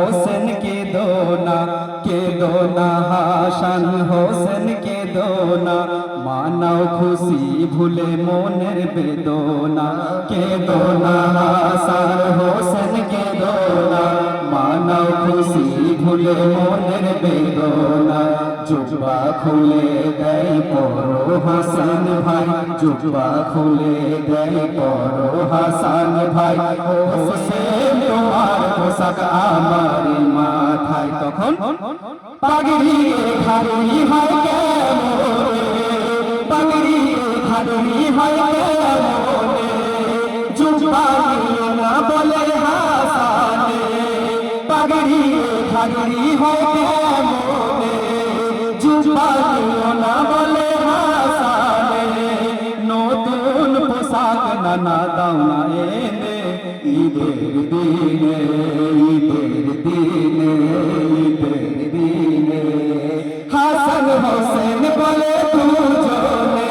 হোসেন কেঁদো না হাসান হোসেন কেঁদো না, মানাও খুশি ভুলে মনের বেদনা। কেঁদো না হাসান হোসেন কেঁদো না, মানাও খুশি ভুলে মনের বেদনা। জুব্বা খুলে দেয় পরো হাসান ভাই, জুব্বা খুলে দেয় পরো হাসান ভাই। হোসেন তোমার পোশাক আমার মাথায়, তখন পাগড়ি ঘাড়ি হয় কেমনে, পাগড়ি ঘাড়ি হয় কেমনে, জুব্বা নিও না বলে হাসানে, পাগড়ি ঘাড়ি হয় কেমনে, জুব্বা নিও না বলে হাসানে। নতুন পোশাক নানা দাও না এনে, ঈদের দিনে ঈদের দিনে ঈদের দিনে। হাসান হোসেন বলে দুজনে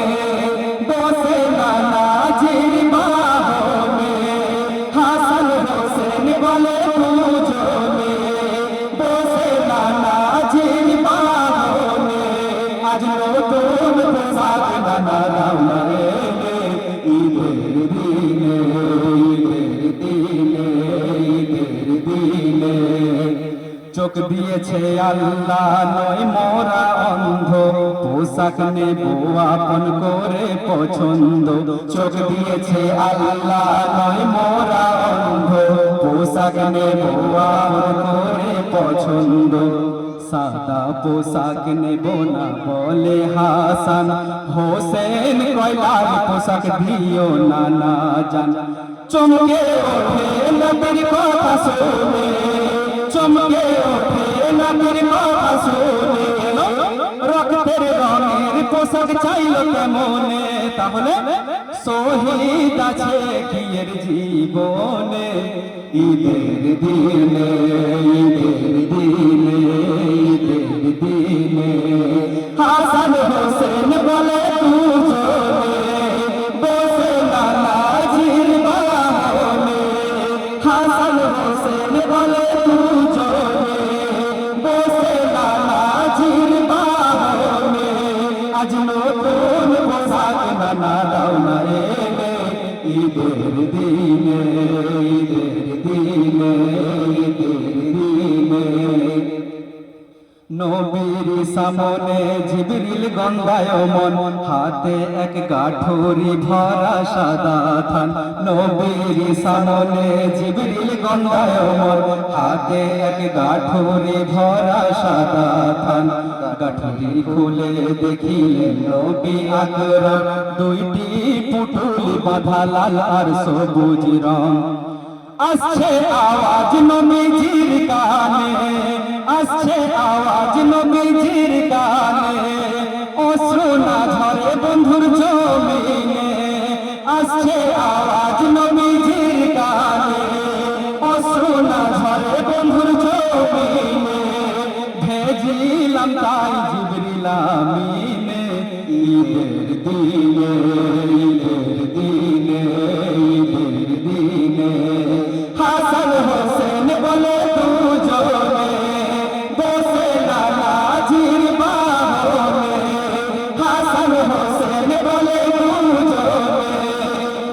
বসে নানাজির বাহনে, হাসান হোসেন বলে দুজনে বসে নানাজির বাহনে। আজ নতুন পোশাক নানা দাও না এনে, ঈদের দিনে ঈদের দিনে ঈদের দিনে। চোখ দিয়েছে আল্লাহ নয় মোরা অন্ধ, পোশাক নেব আপন করে পছন্দ। চোখ দিয়েছে আল্লাহ নয় মোরা অন্ধ, পোশাক নেব আপন করে পছন্দ। সাদা পোশাক নেব না বলে হাসান হোসেন, কয়লার পোশাক দিও না না জান। চমকে ওঠে নবীর কথা শুনে, চমকে ওঠে নবীর কথা শুনে। রক্তের রঙের পোশাক চাইল কেমনে, তাহলে শহীদ আছে কিয়ের জীবনে। ঈদের দিনে ঈদের দিনে ঈদের দিনে। হাসান হোসেন বলে দুজনে বসে নানাজির বাহনে, হাসান হোসেন বলে দুজনে বসে নানাজির বাহনে। আজ নতুন পোশাক নানা দাও না এনে, ঈদের দিনে ঈদের দিনে ঈদের দিনে। নবীর সামনে জিবরিল গন্ধায়মন, হাতে এক গাঠুরি ভরা সাদা থান। নবীর সামনে জিবরিল গন্ধায়মন, হাতে এক গাঠুরি ভরা সাদা থান। গাঠুরি খুলে দেখিলেন নবী আকরাম, দুইটি পুটুলি বাঁধা লাল আর সবুজ রং। আসছে আওয়াজ নবীজির কানে, আসছে আওয়াজ নবীজির কানে, অশ্রু না ঝরে বন্ধুর জমিনে। আসছে আওয়াজ নবীজির কানে, অশ্রু না ঝরে বন্ধুর জমিনে। ভেজিলাম তাই জিবরিল আমিনে, ঈদের দিনে ঈদের দিনে ঈদের দিনে। হাসান হোসেন বলে দুজনে বসে নানাজির বাহনে, হাসান হোসেন বলে দুজনে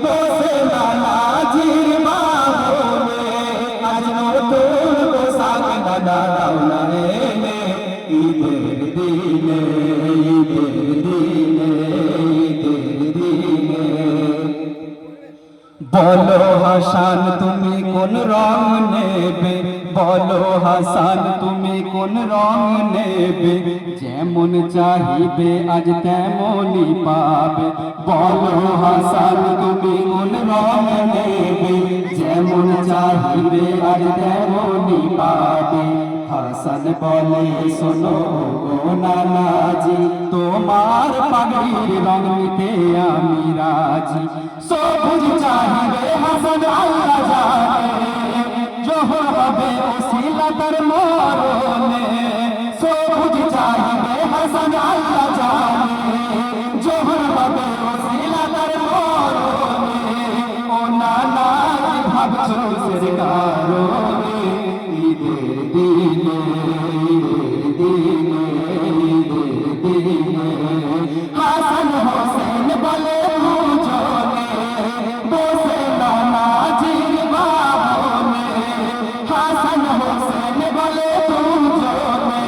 বসে নানাজির বাহনে। আজ নতুন পোশাক নানা দাও না এনে, ঈদের দিনে ঈদের দিনে ঈদের দিনে। বলো হাসান তুমি কোন রং নেবে, বলো হাসান তুমি কোন রং নেবে, যেমন চাহিবে আজ তেমনই পাবে। বলো হাসান তুমি কোন রং নেবে, যেমন চাহিবে আজ তেমনই পাবে। হাসান বলে শোনো গো নানাজি, তোমার পাগড়ির রং নিতে আমি রাজি। সবুজ চাহিবে হাসান আল্লাহ জানে, জোহর হবে ওসিলা তার মরণে। সবুজ চাহিবে হাসান আল্লাহ জানে, জোহর হবে ওসিলা তার মরণে। ও নানাজি ভাবছো সে কারণে, ঈদের দিনে, ঈদের দিনে, ঈদের দিনে হাসান হোসেন বলে দুজনে বসে নানাজির বাহনে, হাসান হোসেন বলে দুজনে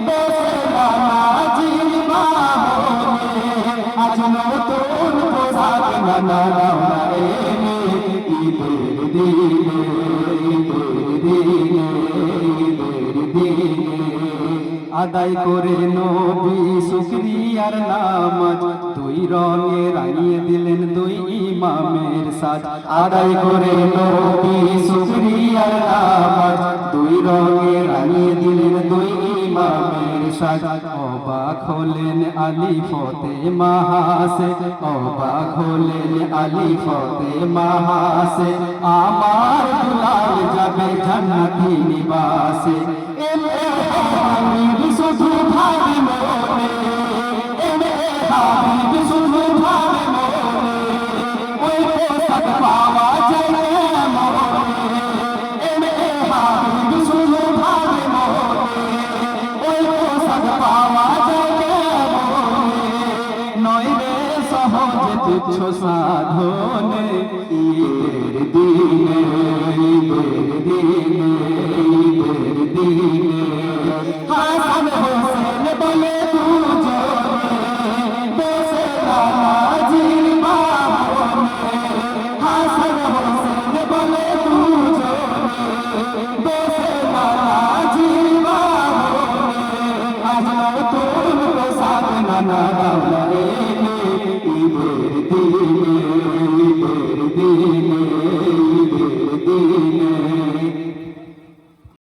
বসে নানাজির বাহনে, আজ নতুন পোশাক নানা এনে ঈদের দিনে, ঈদের দিনে, ঈদের দিনে আদায় করে নবী শুকরিয়ার নামাজ, দুই রঙে রাঙিয়ে দিলেন দুই ইমামের সাজ। আদায় করে নবী শুকরিয়ার নামাজ, দুই রঙে রাঙিয়ে দিলেন দুই ইমামের সাজ। অবাক হলেন আলী ফাতেমা হাসে, অবাক হলেন আলী ফাতেমা হাসে, আমার দুলাল যাবে জান্নাতি নিবাসে। শুধু ভাবি মনে, হাবিব